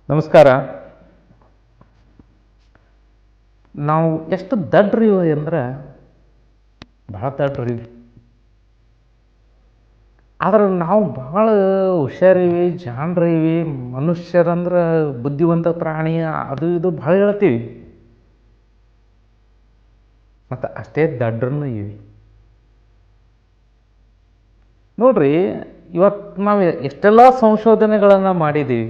ನಮಸ್ಕಾರ. ನಾವು ಎಷ್ಟು ದಡ್ರಿ ಅಂದ್ರೆ ಭಾಳ ದಡ್ರಿ, ಆದ್ರೆ ನಾವು ಭಾಳ ಹುಷಾರಿವಿ, ಜಾಣ್ರಿವಿ. ಮನುಷ್ಯರಂದ್ರೆ ಬುದ್ಧಿವಂತ ಪ್ರಾಣಿ, ಅದು ಇದು ಭಾಳ ಹೇಳ್ತೀವಿ, ಮತ್ತು ಅಷ್ಟೇ ದಡ್ರನ್ನೂ ಇವಿ. ನೋಡ್ರಿ, ಇವತ್ತು ನಾವು ಎಷ್ಟೆಲ್ಲ ಸಂಶೋಧನೆಗಳನ್ನು ಮಾಡಿದ್ದೀವಿ.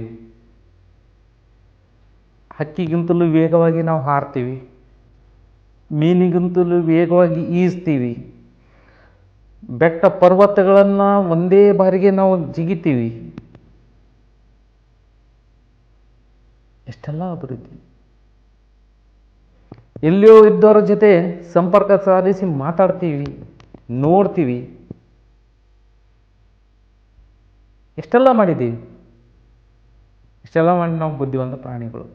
ಹಕ್ಕಿಗಿಂತಲೂ ವೇಗವಾಗಿ ನಾವು ಹಾರ್ತೀವಿ, ಮೀನಿಗಿಂತಲೂ ವೇಗವಾಗಿ ಈಜ್ತೀವಿ, ಬೆಟ್ಟ ಪರ್ವತಗಳನ್ನು ಒಂದೇ ಬಾರಿಗೆ ನಾವು ಜಿಗಿತೀವಿ. ಎಷ್ಟೆಲ್ಲ ಅಭಿವೃದ್ಧಿ. ಎಲ್ಲಿಯೋ ಇದ್ದವ್ರ ಜೊತೆ ಸಂಪರ್ಕ ಸಾಧಿಸಿ ಮಾತಾಡ್ತೀವಿ, ನೋಡ್ತೀವಿ. ಎಷ್ಟೆಲ್ಲ ಮಾಡಿದ್ದೀವಿ. ಇಷ್ಟೆಲ್ಲ ಮಾಡಿ ನಾವು ಬುದ್ಧಿವಂತ ಪ್ರಾಣಿಗಳು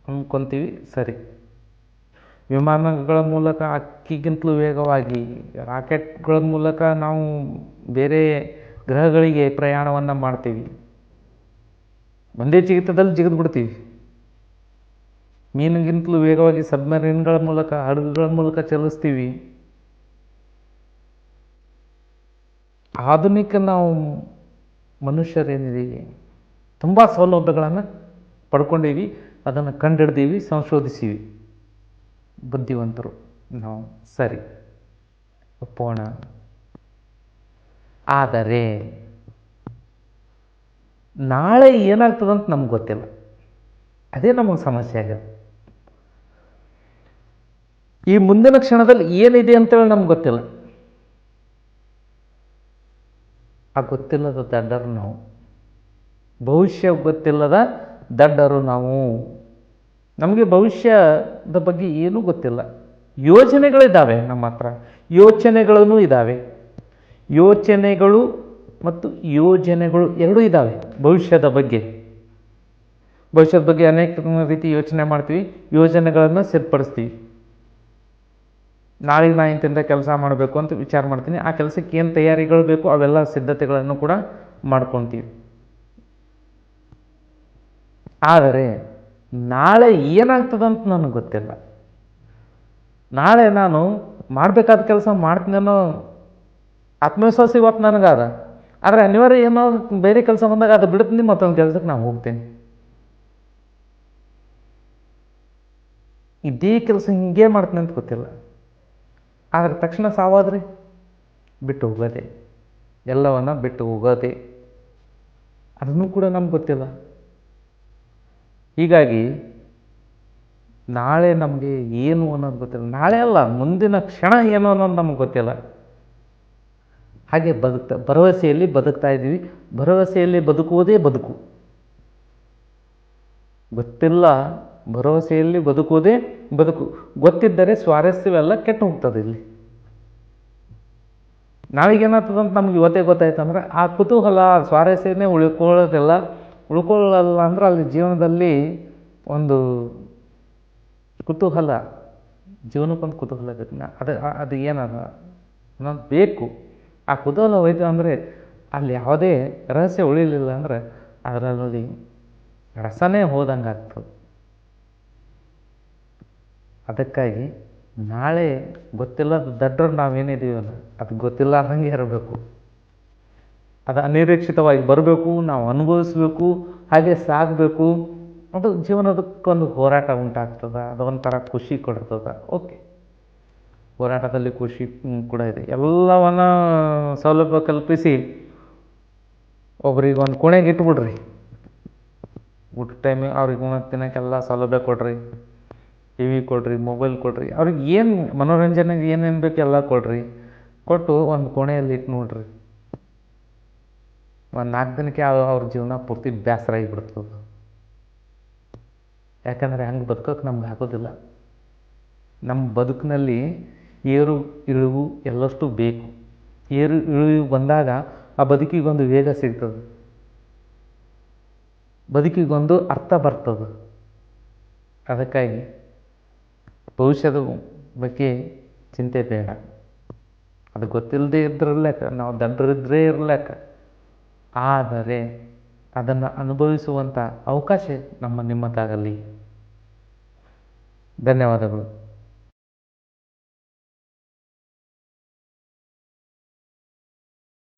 ಅಂದ್ಕೊತೀವಿ. ಸರಿ, ವಿಮಾನಗಳ ಮೂಲಕ ಹಕ್ಕಿಗಿಂತಲೂ ವೇಗವಾಗಿ, ರಾಕೆಟ್ಗಳ ಮೂಲಕ ನಾವು ಬೇರೆ ಗ್ರಹಗಳಿಗೆ ಪ್ರಯಾಣವನ್ನು ಮಾಡ್ತೀವಿ, ಒಂದೇ ಜಿಗಿತದಲ್ಲಿ ಜಿಗಿದು ಬಿಡ್ತೀವಿ. ಮೀನಿಗಿಂತಲೂ ವೇಗವಾಗಿ ಸಬ್ಮರೀನ್ಗಳ ಮೂಲಕ, ಹಡಗುಗಳ ಮೂಲಕ ಚಲಿಸ್ತೀವಿ. ಆಧುನಿಕ ನಾವು ಮನುಷ್ಯರೇನಿದ್ದೀವಿ, ತುಂಬ ಸೌಲಭ್ಯಗಳನ್ನು ಪಡ್ಕೊಂಡೀವಿ, ಅದನ್ನು ಕಂಡುಹಿಡ್ದೀವಿ, ಸಂಶೋಧಿಸೀವಿ. ಬುದ್ಧಿವಂತರು ನಾವು, ಸರಿ, ಒಪ್ಪೋಣ. ಆದರೆ ನಾಳೆ ಏನಾಗ್ತದಂತ ನಮ್ಗೆ ಗೊತ್ತಿಲ್ಲ. ಅದೇ ನಮಗೆ ಸಮಸ್ಯೆ ಆಗುತ್ತೆ. ಈ ಮುಂದಿನ ಕ್ಷಣದಲ್ಲಿ ಏನಿದೆ ಅಂತೇಳಿ ನಮ್ಗೆ ಗೊತ್ತಿಲ್ಲ. ಆ ಗೊತ್ತಿಲ್ಲದ ದಡ್ಡರು ನಾವು, ಭವಿಷ್ಯ ಗೊತ್ತಿಲ್ಲದ ದಡ್ಡರು ನಾವು. ನಮಗೆ ಭವಿಷ್ಯದ ಬಗ್ಗೆ ಏನೂ ಗೊತ್ತಿಲ್ಲ. ಯೋಜನೆಗಳಿದ್ದಾವೆ ನಮ್ಮ ಹತ್ರ, ಯೋಚನೆಗಳೂ ಇದ್ದಾವೆ. ಯೋಚನೆಗಳು ಮತ್ತು ಯೋಜನೆಗಳು ಎರಡೂ ಇದ್ದಾವೆ. ಭವಿಷ್ಯದ ಬಗ್ಗೆ ಅನೇಕ ರೀತಿ ಯೋಚನೆ ಮಾಡ್ತೀವಿ, ಯೋಜನೆಗಳನ್ನು ಸಿದ್ಧಪಡಿಸ್ತೀವಿ. ನಾಳೆಗೆ ನಾ ಇಂತಿಂಥ ಕೆಲಸ ಮಾಡಬೇಕು ಅಂತ ವಿಚಾರ ಮಾಡ್ತೀನಿ. ಆ ಕೆಲಸಕ್ಕೆ ಏನು ತಯಾರಿಗಳು ಬೇಕು ಅವೆಲ್ಲ ಸಿದ್ಧತೆಗಳನ್ನು ಕೂಡ ಮಾಡ್ಕೊತೀವಿ. ಆದರೆ ನಾಳೆ ಏನಾಗ್ತದಂತ ನನಗೆ ಗೊತ್ತಿಲ್ಲ. ನಾಳೆ ನಾನು ಮಾಡಬೇಕಾದ ಕೆಲಸ ಮಾಡ್ತೀನಿ ಅನ್ನೋ ಆತ್ಮವಿಶ್ವಾಸ ಇವತ್ತು ನನಗಾದ. ಆದರೆ ಅನಿವಾರ್ಯ ಏನೋ ಬೇರೆ ಕೆಲಸ ಬಂದಾಗ ಅದು ಬಿಡ್ತೀನಿ, ಮತ್ತೊಂದು ಕೆಲಸಕ್ಕೆ ನಾನು ಹೋಗ್ತೀನಿ. ಇದೇ ಕೆಲಸ ಹಿಂಗೆ ಮಾಡ್ತೀನಿ ಅಂತ ಗೊತ್ತಿಲ್ಲ. ಆದರೆ ತಕ್ಷಣ ಸಾವಾದ್ರಿ ಬಿಟ್ಟು ಹೋಗೋದೆ, ಎಲ್ಲವನ್ನ ಬಿಟ್ಟು ಹೋಗೋದೆ, ಅದನ್ನು ಕೂಡ ನಮ್ಗೆ ಗೊತ್ತಿಲ್ಲ. ಹೀಗಾಗಿ ನಾಳೆ ನಮಗೆ ಏನು ಅನ್ನೋದು ಗೊತ್ತಿಲ್ಲ. ನಾಳೆ ಅಲ್ಲ, ಮುಂದಿನ ಕ್ಷಣ ಏನು ಅನ್ನೋದು ನಮಗೆ ಗೊತ್ತಿಲ್ಲ. ಹಾಗೆ ಭರವಸೆಯಲ್ಲಿ ಬದುಕ್ತಾ ಇದ್ದೀವಿ. ಭರವಸೆಯಲ್ಲಿ ಬದುಕುವುದೇ ಬದುಕು. ಗೊತ್ತಿಲ್ಲ, ಭರವಸೆಯಲ್ಲಿ ಬದುಕುವುದೇ ಬದುಕು. ಗೊತ್ತಿದ್ದರೆ ಸ್ವಾರಸ್ಯವೆಲ್ಲ ಕೆಟ್ಟು ಹೋಗ್ತದೆ. ಇಲ್ಲಿ ನಾವೀಗೇನಾಗ್ತದಂತ ನಮ್ಗೆ ಇವತ್ತೇ ಗೊತ್ತಾಯ್ತಂದ್ರೆ ಆ ಕುತೂಹಲ, ಸ್ವಾರಸ್ಯನೇ ಉಳ್ಕೊಳ್ಳೋದಿಲ್ಲ ಅಂದ್ರೆ ಅಲ್ಲಿ ಜೀವನದಲ್ಲಿ ಒಂದು ಕುತೂಹಲ, ಜೀವನಕ್ಕೊಂದು ಕುತೂಹಲ ಬೇಕು. ಅದು ಏನದ ಅನ್ನೋದು ಬೇಕು. ಆ ಕುತೂಹಲ ಹೋಯ್ತು ಅಂದರೆ ಅಲ್ಲಿ ಯಾವುದೇ ರಹಸ್ಯ ಉಳಿಲಿಲ್ಲ ಅಂದರೆ ಅದರಲ್ಲಿ ರಸನೇ ಹೋದಂಗೆ ಆಗ್ತದೆ. ಅದಕ್ಕಾಗಿ ನಾಳೆ ಗೊತ್ತಿಲ್ಲದ ದಡ್ಡರು ನಾವೇನಿದ್ದೀವಲ್ಲ, ಅದು ಗೊತ್ತಿಲ್ಲಾರ್ದಂಗೆ ಇರಬೇಕು. ಅದು ಅನಿರೀಕ್ಷಿತವಾಗಿ ಬರಬೇಕು, ನಾವು ಅನುಭವಿಸ್ಬೇಕು, ಹಾಗೆ ಸಾಗಬೇಕು. ಅದು ಜೀವನದಕ್ಕೊಂದು ಹೋರಾಟ ಉಂಟಾಗ್ತದೆ. ಅದೊಂಥರ ಖುಷಿ ಕೊಡ್ತದೆ. ಓಕೆ, ಹೋರಾಟದಲ್ಲಿ ಖುಷಿ ಕೂಡ ಇದೆ. ಎಲ್ಲವನ್ನ ಸೌಲಭ್ಯ ಕಲ್ಪಿಸಿ ಒಬ್ರಿಗೆ ಒಂದು ಕೋಣೆಗೆ ಇಟ್ಬಿಡ್ರಿ, ಊಟ ಟೈಮಿಗೆ ಅವ್ರಿಗೆ ತಿನ್ನೋಕ್ಕೆಲ್ಲ ಸೌಲಭ್ಯ ಕೊಡ್ರಿ, ಟಿ ವಿ ಕೊಡ್ರಿ, ಮೊಬೈಲ್ ಕೊಡ್ರಿ, ಅವ್ರಿಗೆ ಏನು ಮನೋರಂಜನೆಗೆ ಏನೇನು ಬೇಕು ಎಲ್ಲ ಕೊಡ್ರಿ. ಕೊಟ್ಟು ಒಂದು ಕೋಣೆಯಲ್ಲಿ ಇಟ್ಟು ನೋಡ್ರಿ, ಒಂದು 4 ದಿನಕ್ಕೆ ಅವ್ರ ಜೀವನ ಪೂರ್ತಿ ಬೇಸರ ಆಗಿಬಿಡ್ತದೆ. ಯಾಕಂದರೆ ಹಂಗೆ ಬದುಕೋಕೆ ನಮ್ಗೆ ಆಗೋದಿಲ್ಲ. ನಮ್ಮ ಬದುಕಿನಲ್ಲಿ ಏರು ಇಳಿವು ಎಲ್ಲಷ್ಟು ಬೇಕು. ಏರು ಇಳಿವು ಬಂದಾಗ ಆ ಬದುಕಿಗೊಂದು ವೇಗ ಸಿಗ್ತದೆ, ಬದುಕಿಗೊಂದು ಅರ್ಥ ಬರ್ತದೆ. ಅದಕ್ಕಾಗಿ ಭವಿಷ್ಯದ ಬಗ್ಗೆ ಚಿಂತೆ ಬೇಡ. ಅದು ಗೊತ್ತಿಲ್ಲದೆ ಇದ್ರಲ್ಲೇಕ, ನಾವು ದಡ್ಡರಿದ್ರೇ ಇರ್ಲೇಕ. ಅದನ್ನು ಅನುಭವಿಸುವಂಥ ಅವಕಾಶ ನಿಮ್ಮದಾಗಲಿ. ಧನ್ಯವಾದಗಳು.